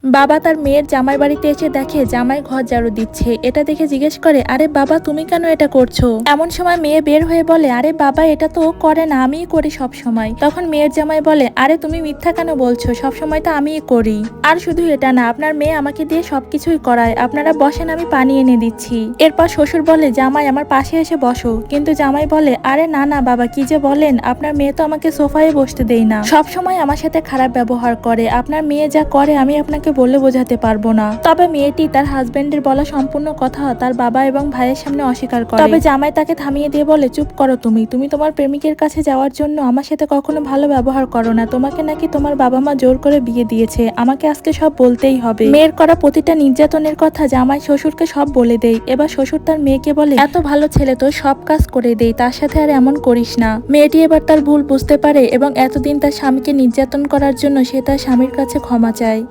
বাবা তার মেয়ের জামাই বাড়িতে এসে দেখে জামাই ঘর ঝাড়ু দিচ্ছে। এটা দেখে জিজ্ঞেস করে, আরে বাবা তুমি কেন এটা করছো? এমন সময় মেয়ে বের হয়ে বলে, আরে বাবা এটা তো করে না, আমিই করি সব সময়। তখন মেয়ের জামাই বলে, আরে তুমি মিথ্যা কেন বলছো, সব সময় তো আমিই করি। আর শুধু এটা না, আপনার মেয়ে আমাকে দিয়ে সবকিছুই করায়, আপনারা বসেন আমি পানি এনে দিচ্ছি। এরপর শ্বশুর বলে, জামাই আমার পাশে এসে বসো। কিন্তু জামাই বলে, আরে না না বাবা, কি যে বলেন, আপনার মেয়ে তো আমাকে সোফায় বসতে দেয় না, সব সময় আমার সাথে খারাপ ব্যবহার করে। আপনার মেয়ে যা করে আমি আপনাকে বলে বোঝাতে পারবো না। তবে মেয়েটি তার হাজবেন্ডের বলা সম্পূর্ণ কথা তার বাবা এবং ভাইয়ের সামনে অস্বীকার করে। তবে জামাই তাকে থামিয়ে দিয়ে বলে, চুপ করো, তুমি তোমার প্রেমিকের কাছে যাওয়ার জন্য আমার সাথে কখনো ভালো ব্যবহার করো না। তোমাকে নাকি তোমার বাবা মা জোর করে বিয়ে দিয়েছে, আমাকে আজকে সব বলতেই হবে। মেয়ের করা প্রতিটা নির্যাতনের কথা জামাই শ্বশুরকে সব বলে দেয়। এবার শ্বশুর তার মেয়েকে বলে, এত ভালো ছেলে তো সব কাজ করে দেয়, তার সাথে আর এমন করিস না। মেয়েটি এবার তার ভুল বুঝতে পারে এবং এতদিন তার স্বামীকে নির্যাতন করার জন্য সে তার স্বামীর কাছে ক্ষমা চায়।